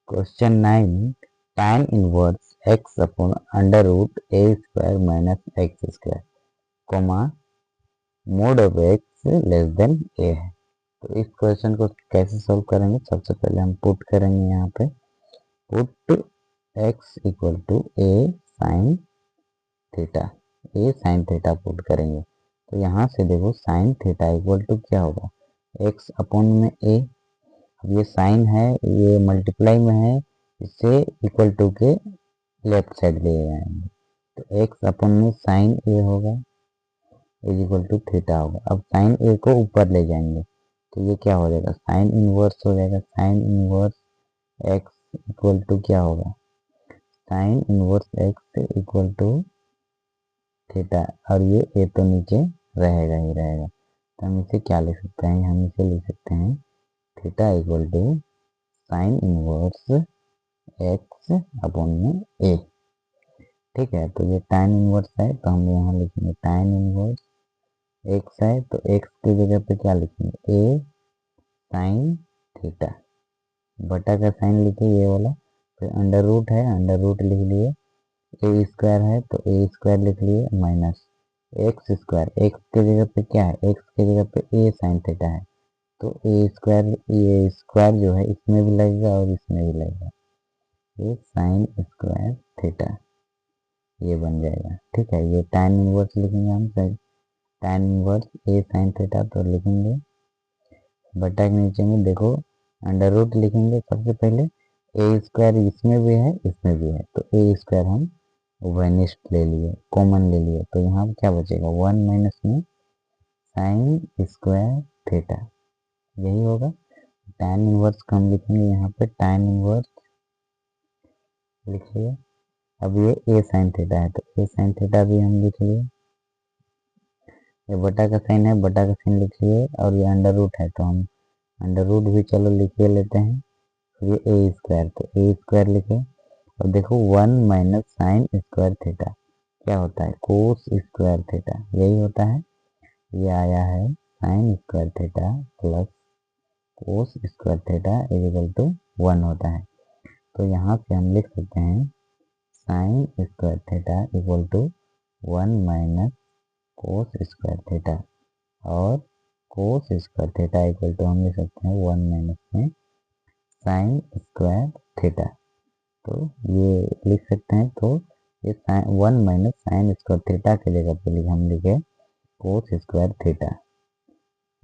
Question 9 tan inverse x upon under root a square minus x square comma mod of x less than a है। तो इस question को कैसे solve करेंगे, सबसे पहले हम पुट करेंगे यहाँ पे put x equal to a sine theta put करेंगे। तो यहाँ से देखो साइन थीटा इक्वल टू क्या होगा, x अपॉन में a। अब ये साइन है, ये मल्टीप्लाई में है, इससे इक्वल टू के लेफ्ट साइड ले जाएंगे। तो x अपन में साइन ए होगा इज इक्वल टू थीटा होगा। अब साइन ए को ऊपर ले जाएंगे तो ये क्या हो जाएगा, साइन इनवर्स हो जाएगा। Sine inverse x equal to क्या होगा, sine inverse x equal to theta. और ये ए तो नीचे रहेगा ही रहेगा। तो हम इसे क्या लिख सकते हैं, हम इसे लिख सकते हैं theta equal to sine inverse x upon में ए। ठीक है, तो ये tan इनवर्स है तो हम यहाँ लिखेंगे tan इनवर्स एक्स है तो एक्स की जगह पे क्या लिखेंगे, ए साइन थीटा। बटा का साइन लिखे ये वाला, फिर अंडर रूट है, अंडर रूट लिख लिए। ए स्क्वायर है तो ए स्क्वायर लिख लिए माइनस एक्स स्क्वायर। एक्स की जगह पे क्या है, एक्स की जगह पे ए साइन थीटा है तो ए स्क्वायर, ये स्क्वायर जो है इसमें भी लगेगा और इसमें भी लगेगा, ये साइन स्क्वायर थीटा ये बन जाएगा। ठीक है, ये tan इनवर्स लिखेंगे हम, tan इनवर्स ए साइन थीटा तो लिखेंगे। बटा के नीचे में देखो अंडर रूट लिखेंगे सबसे पहले, ए स्क्वायर इसमें भी है इसमें भी है तो ए स्क्वायर हम वेनिस्ट ले लिए, कॉमन ले लिए। तो यहाँ क्या बचेगा, 1 माइनस में साइन स्क्वायर थीटा यही होगा। tan इनवर्स का हम लिखेंगे यहाँ पे tan इनवर्स लिख लिया। अब ये ए साइन थीटा है तो ए साइन थीटा भी हम लिख लिए। ये बटा का साइन है, बटा का साइन लिख लिए। और ये अंडर रूट है तो हम अंडर रूट भी चलो लिख लेते हैं। फिर ये ए स्क्वायर तो ए स्क्वायर लिखे। और देखो 1 माइनस साइन स्क्वायर थीटा क्या होता है, कोस स्क्वायर थीटा यही होता है। ये आया है sine square theta plus cos square theta is equal to 1 होता है। तो यहाँ से हम लिख सकते हैं sine square theta equal to 1 minus cos square theta, और cos square theta equal to हम लिख सकते हैं 1 माइनस में साइन स्क्वायर थीटा। तो ये लिख सकते हैं। तो ये 1 माइनस साइन स्क्वायर थीटा की जगह पे हम लिखे कोस स्क्वायर थीटा।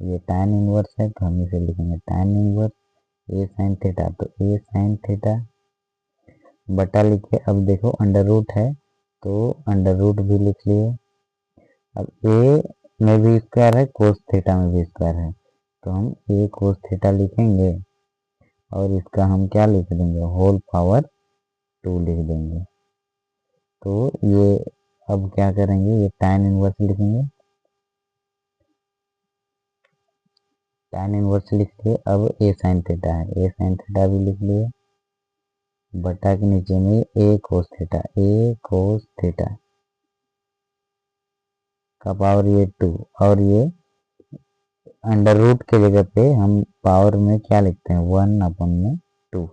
ये tan इनवर्स है तो हम इसे लिखेंगे tan इनवर्स ए साइन थीटा तो ए साइन थीटा बटा लिखे। अब देखो अंडर रूट है तो अंडर रूट भी लिख लिए। अब ए में भी स्क्वायर है, कोस थीटा में भी स्क्वायर है तो हम ए कोस थीटा लिखेंगे और इसका हम क्या लिख देंगे, होल पावर 2 लिख देंगे। तो ये अब क्या करेंगे, ये tan इनवर्स लिखेंगे, tan इनवर्स लिख लिए। अब ए साइन थीटा है, ए साइन थीटा भी लिख लिए। बटा के नीचे में ए कोस थीटा का पावर ये 2, और ये अंडर रूट के जगह पे हम पावर में क्या लिखते हैं 1 अपन में 2।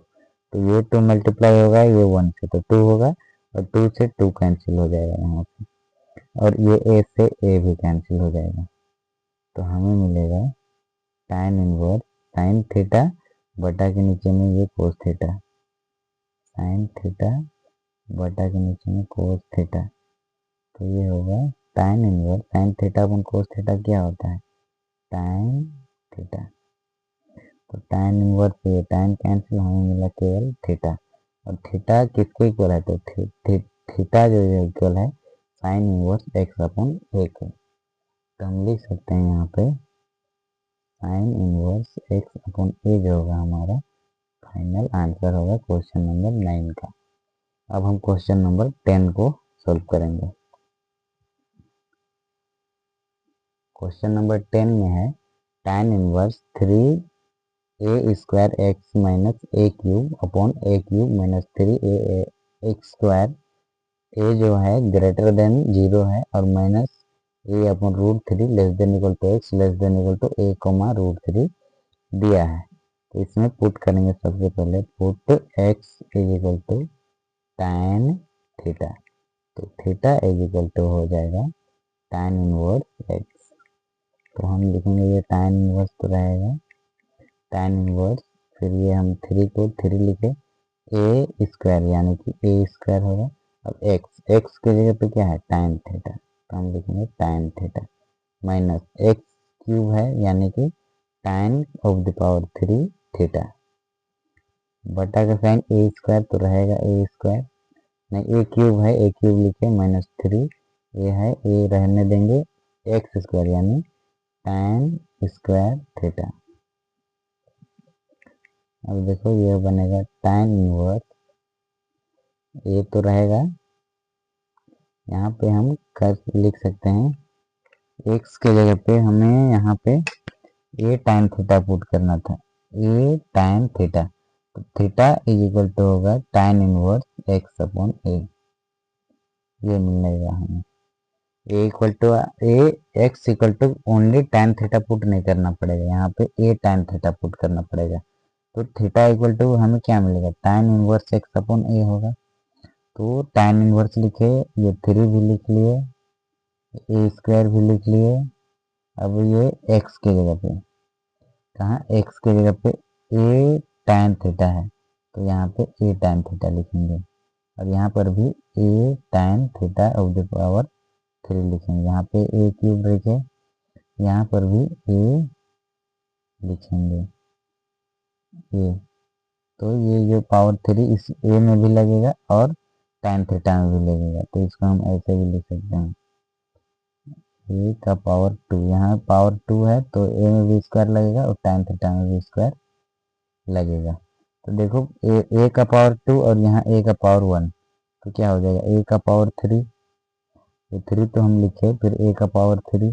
तो ये 2 मल्टीप्लाई होगा ये 1 से तो 2 होगा, और 2 से 2 कैंसिल हो जाएगा यहाँ पे, और ये ए से ए भी कैंसिल हो जाएगा। तो हमें मिलेगा tan इनवर्स साइन थीटा बटा के नीचे में ये कोस थीटा, साइन थीटा बटा के नीचे में कोस थीटा। तो ये होगा tan इनवर्स साइन थीटा अपन कोस थीटा क्या होता है, tan थीटा। तो tan इनवर्स ये tan कैंसिल, हमें मिला केवल थीटा। और थीटा किसके इक्वल है, तो थीटा जो इक्वल है साइन इनवर्स एक्स अपन ए के। तो हम लिख सकते हैं यहाँ पे साइन इनवर्स एक्स अपन ए जो होगा हमारा फाइनल आंसर होगा क्वेश्चन नंबर 9 का। अब हम क्वेश्चन नंबर 10 को सॉल्व करेंगे। क्वेश्चन नंबर 10 में है tan inverse 3a square x minus a cube upon a cube minus 3a x square. A जो है ग्रेटर देन 0 है और minus a upon root 3 less than equal to x less than equal to a comma root 3 दिया है। तो इसमें put करेंगे सबसे पहले, put x is equal to tan theta. तो थीटा इज इक्वल टू हो जाएगा tan इनवर्स x। तो हम लिखेंगे ये tan इनवर्स तो रहेगा tan इनवर्स, फिर ये हम 3 को 3 लिखे a स्क्वायर यानी कि a स्क्वायर होगा। अब x की जगह पे क्या है tan थीटा, तो हम लिखेंगे tan theta minus x cube है यानी कि tan of the power 3 theta, बटा का साइन ए स्क्वायर तो रहेगा ए स्क्वायर, नहीं ए क्यूब है ए क्यूब लिखे माइनस 3, ये है ए रहने देंगे एक्स स्क्वायर यानी tan स्क्वायर थीटा। अब देखो ये बनेगा tan इनवर्स, ये तो रहेगा, यहाँ पे हम कर लिख सकते हैं x के जगह पे हमें यहाँ पे a tan थीटा पुट करना था, a tan थीटा, तो थीटा इज इक्वल टू होगा tan इनवर्स x अपॉन a, ये मिलेगा हमें a equal to a x equal to only tan theta put नहीं करना पड़ेगा, यहाँ पे a tan थीटा पुट करना पड़ेगा। तो थीटा इक्वल टू हमें क्या मिलेगा tan इनवर्स x अपॉन a होगा। तो tan इनवर्स लिखे, ये 3 भी लिख लिए, ए स्क्वायर भी लिख लिए। अब ये x की जगह पे, कहाँ x की जगह पे a tan थीटा है, तो यहाँ पे a tan थीटा लिखेंगे, और यहाँ पर भी a tan theta of the power 3 लिखेंगे, यहाँ पे a क्यूब लिखे, यहाँ पर भी a लिखेंगे a, तो ये जो पावर 3 इस a में भी लगेगा और tan थीटा में भी लगेगा, तो इसको हम ऐसे भी लिख सकते हैं a का पावर 2, यहाँ पावर 2 है तो a में भी स्क्वायर लगेगा और tan थीटा में भी स्क्वायर लगेगा। तो देखो a का पावर 2 और यहाँ a का पावर 1, तो क्या हो जाएगा a का पावर 3, ये 3 तो हम लिखे, फिर a का पावर 3,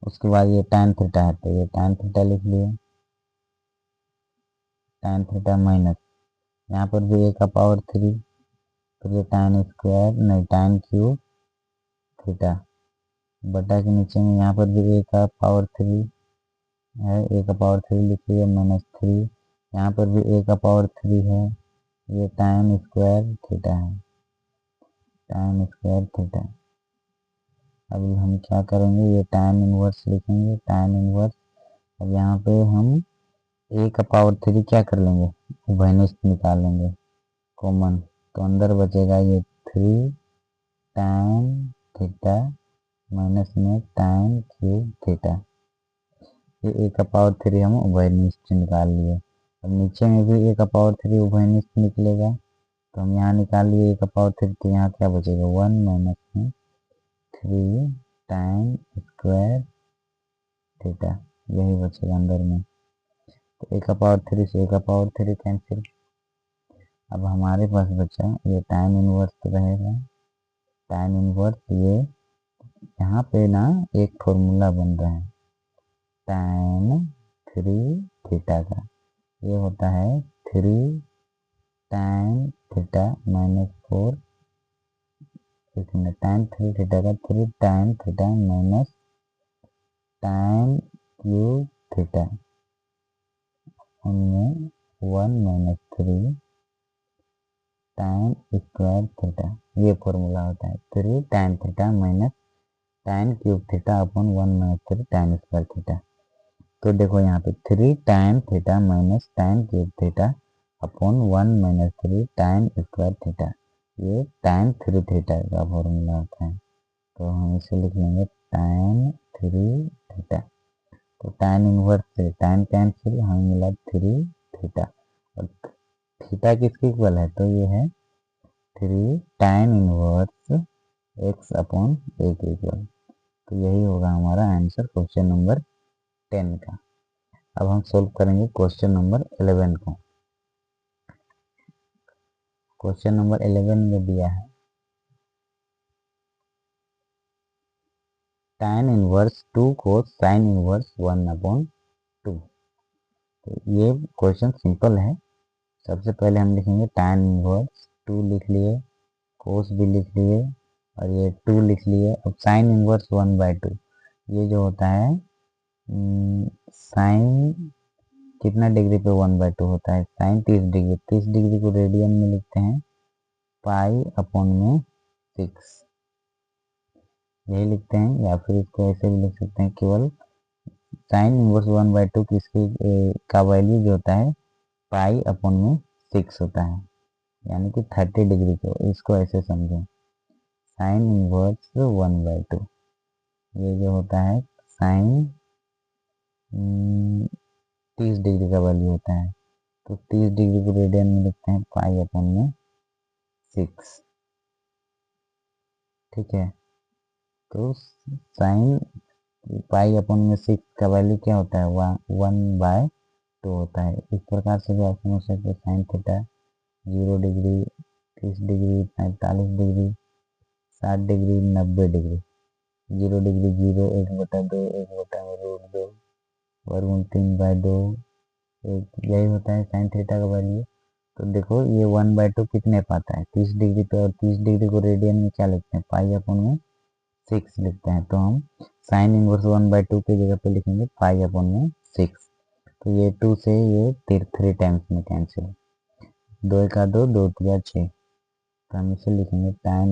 उसके बाद ये tan थीटा है तो ये tan थीटा लिख लिए, tan थीटा माइनस यहाँ पर भी a का पावर 3, फिर ये tan स्क्वायर नहीं tan क्यूब थीटा, बटा के नीचे में यहाँ पर भी a का पावर 3 है, a का पावर 3 लिखिए माइनस 3, यहाँ पर भी a का पावर 3 है, ये tan स्क्वायर थीटा है, tan स्क्वायर थीटा। अब हम क्या करेंगे, ये tan इनवर्स लिखेंगे, tan इनवर्स, अब यहाँ पे हम a का पावर 3 क्या कर लेंगे, उभयनिष्ठ निकाल लेंगे कॉमन, तो अंदर बचेगा ये 3 tan थीटा माइनस में tan क्यूब थीटा, ये a का पावर 3 हम उभयनिष्ठ निकाल लिए। अब नीचे में भी a का पावर 3 उभयनिष्ठ निकलेगा, तो हम यहाँ निकाल लिए a का पावर 3, तो यहाँ क्या बचेगा 1 माइनस में 3 tan स्क्वायर थीटा, यही बचेगा अंदर में। तो a का पावर 3 से a का पावर 3 कैंसिल, अब हमारे पास बचा ये tan इनवर्स तो रहेगा, tan इनवर्स ये यहाँ पे ना एक फॉर्मूला बन रहा है tan 3 थीटा का, ये होता है 3 tan theta minus 4, tan 3 theta का 3 tan theta minus tan cube theta, उनमें 1 माइनस 3 tan स्क्वायर थीटा, ये फॉर्मूला होता है 3 tan theta minus tan cube theta upon 1 minus 3 tan square theta. तो देखो यहाँ पे 3 tan theta minus tan cube theta upon 1 minus 3 tan square theta, ये tan 3 theta का फॉर्मूला होता है, तो हम इसे लिख लेंगे tan 3 थीटा। तो tan इनवर्स से tan कैंसिल, हमें मिला 3 थीटा, और थीटा किसके इक्वल है, तो ये है 3 tan इनवर्स x अपॉन a के इक्वल। तो यही होगा हमारा आंसर क्वेश्चन नंबर 10 का। अब हम सोल्व करेंगे क्वेश्चन नंबर 11 को। क्वेश्चन नंबर 11 में दिया है tan इनवर्स 2 को sin इनवर्स 1 अपॉन 2। तो ये क्वेश्चन सिंपल है। सबसे पहले हम लिखेंगे tan इनवर्स 2 लिख लिए, cos भी लिख लिए, और ये 2 लिख लिए। अब sin इनवर्स 1/2, ये जो होता है साइन कितना डिग्री पे 1/2 होता है? Sine 30 degree. 30 डिग्री को रेडियन में लिखते हैं पाई अपॉन में 6, यही लिखते हैं। या फिर इसको ऐसे भी लिख सकते हैं, केवल साइन इनवर्स 1/2 किसकी का वैल्यू जो होता है पाई अपॉन में 6 होता है, यानी कि 30 डिग्री को। इसको ऐसे समझें, साइन इनवर्स 1/2 ये जो होता है साइन 30 डिग्री का वैल्यू होता है। तो 30 डिग्री को रेडियन में लिखते हैं पाई अपॉन में 6, ठीक है। तो साइन पाई अपॉन में 6 का वैल्यू क्या होता है? 1/2 होता है। इस प्रकार से भी आप समझ सकते हैं sine theta 0 degree, 30 degree, 45 degree, 60 degree, 90 degree. 0 degree 0, 1/2, 1/√2, वर्गमूल 3/2, यही होता है साइन थीटा का वैल्यू। तो देखो ये 1/2 कितने पाता है? 30 डिग्री पे, और 30 डिग्री को रेडियन में क्या लिखते हैं? पाई अपॉन में 6 लिखते हैं। तो हम साइन इनवर्स 1/2 की जगह पे लिखेंगे पाई अपॉन में 6। तो ये 2 से ये 3 टाइम्स में कैंसिल, 2 का 2, 2 3 6। तो हम इसे लिखेंगे tan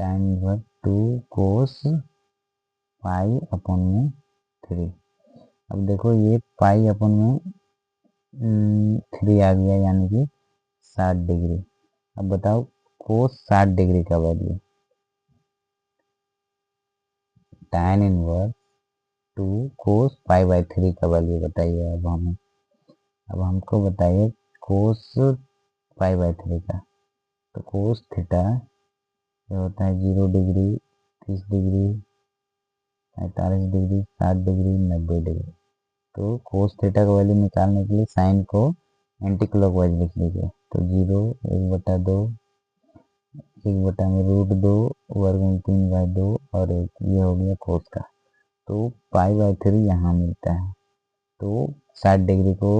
इनवर्स 2 कोस पाई अपॉन में 3। अब देखो ये पाई अपॉन में 3 आ गया, यानी कि 60 डिग्री। अब बताओ कोस 60 डिग्री का वैल्यू, tan इनवर्स 2 कोस पाई/3 का वैल्यू बताइए। अब हमको बताइए कोस पाई/3 का। तो कोस थीटा ये होता है 0 degree, 30 degree, 45 degree, 60 degree, 90 degree. तो कोस थीटा का वैल्यू निकालने के लिए साइन को एंटी क्लॉकवाइज लिख लीजिए। तो 0, 1/2, 1/√2, वर्गमूल 3/2 और 1, ये हो गया कोस का। तो पाई/3 यहाँ मिलता है। तो 60 डिग्री को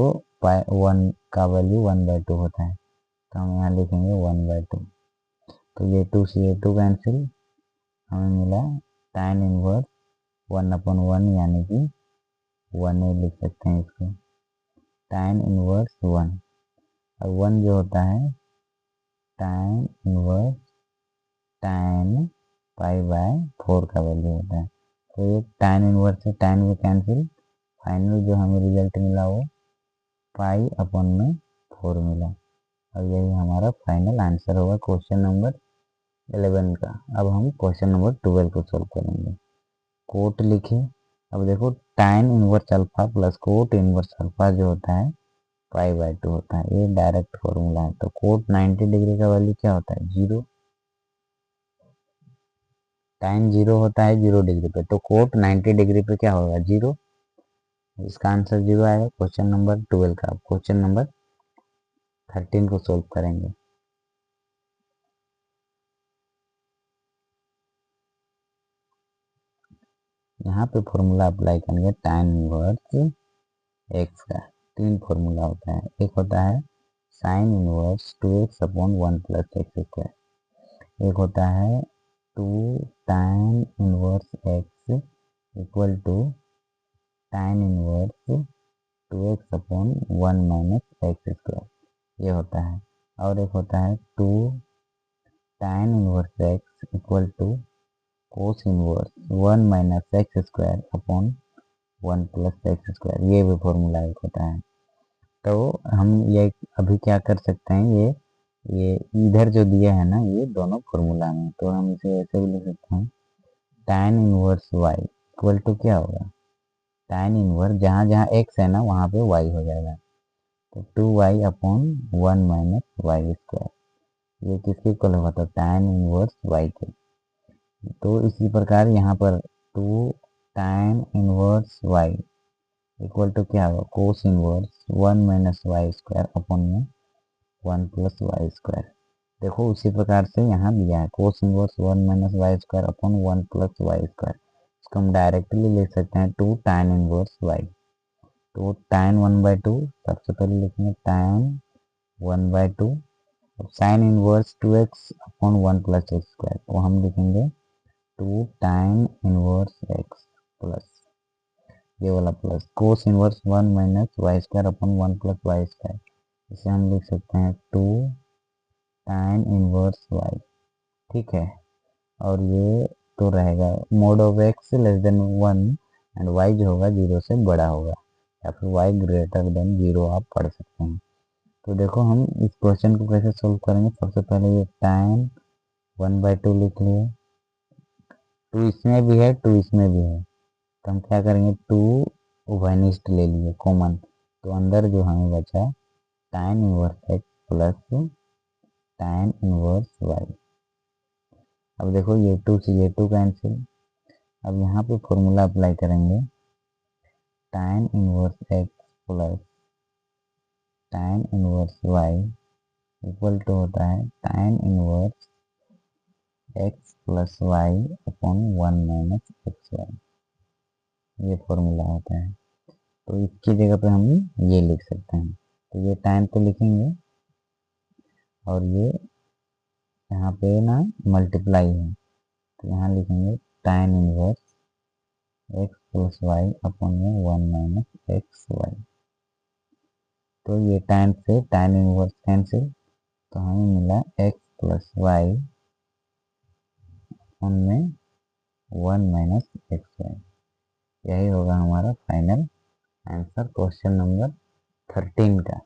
पाई 1 का वैल्यू 1/2 होता है। तो हम यहाँ लिखेंगे 1/2। तो ये 2 से ये 2 कैंसिल, हमें मिला tan इनवर्स 1/1, यानी कि 1 लिख सकते हैं इसको, tan इनवर्स 1। और 1 जो होता है tan इनवर्स tan पाई/4 का वैल्यू होता है। तो ये tan इनवर्स से tan में कैंसिल, फाइनल जो हमें रिजल्ट मिला वो पाई अपॉन में 4 मिला। और यही हमारा फाइनल आंसर होगा क्वेश्चन नंबर 11 का। अब हम क्वेश्चन नंबर 12 को सॉल्व करेंगे। कोट लिखे। अब देखो tan inverse alpha plus cot inverse alpha जो होता है पाई/2 होता है, ये डायरेक्ट फॉर्मूला है। तो कोट 90 डिग्री का वैल्यू क्या होता है? 0। tan 0 होता है 0 डिग्री पे, तो कोट 90 डिग्री पे क्या होगा? 0। इसका आंसर 0 आएगा क्वेश्चन नंबर 12 का। क्वेश्चन नंबर 13 को सोल्व करेंगे। यहाँ पे फॉर्मूला अप्लाई करेंगे tan इनवर्स एक्स का। 3 फॉर्मूला होता है। एक होता है sine inverse 2x upon 1 plus x square. एक होता है 2 tan inverse x equal to tan inverse 2x upon 1 minus x square, ये होता है। और एक होता है 2 tan inverse x equal to cos inverse 1 minus x square upon 1 plus x square, ये भी फॉर्मूला एक होता है। तो हम ये अभी क्या कर सकते हैं, ये इधर जो दिया है ना, ये दोनों फॉर्मूला में, तो हम इसे ऐसे भी लिख सकते हैं tan inverse y equal to क्या होगा? tan इनवर्स जहाँ जहाँ x है ना वहाँ पे y हो जाएगा। तो 2y upon 1 minus y square, ये किसके इक्वल होगा? तो tan इनवर्स y के। तो इसी प्रकार यहाँ पर 2 tan inverse y equal to क्या होगा? Cos inverse 1 minus y square upon में 1 प्लस वाई स्क्वायर। देखो उसी प्रकार से यहाँ दिया है cos inverse 1 minus y square upon 1 plus y square. इसको हम डायरेक्टली लिख सकते हैं 2 tan इनवर्स y। तो tan 1/2 सबसे पहले लिखेंगे tan 1/2। Sine inverse 2x upon 1 plus x square, तो हम लिखेंगे 2 tan इनवर्स x प्लस ये वाला plus cos inverse 1 minus y square upon 1 plus y square, इसे हम लिख सकते हैं 2 tan इनवर्स वाई। ठीक है, और ये तो रहेगा mod of x less than 1 and y जो होगा 0 से बड़ा होगा, या फिर वाई ग्रेटर देन 0 आप पढ़ सकते हैं। तो देखो हम इस क्वेश्चन को कैसे सोल्व करेंगे। सबसे पहले ये tan 1/2 लिख लिए, 2 इसमें भी है 2 इसमें भी है, तो हम क्या करेंगे 2 उभयनिष्ठ ले लिए कॉमन, तो अंदर जो हमें बचा tan inverse x plus tan inverse y. अब देखो ये 2 से ये 2 कैंसिल, अब यहाँ पे फॉर्मूला अप्लाई करेंगे tan inverse x plus tan inverse y equal to होता है tan inverse x plus y upon 1 minus x y, ये फॉर्मूला होता है। तो इसकी जगह पे हम ये लिख सकते हैं, तो ये tan तो लिखेंगे और ये यहाँ पे ना मल्टीप्लाई है, तो यहाँ लिखेंगे tan inverse x plus y upon में 1 माइनस एक्स वाई। तो ये tan से tan इनवर्स कैंसिल, तो हमें मिला एक्स प्लस वाई अपॉन में 1 माइनस एक्स वाई। यही होगा हमारा फाइनल आंसर क्वेश्चन नंबर 13 का।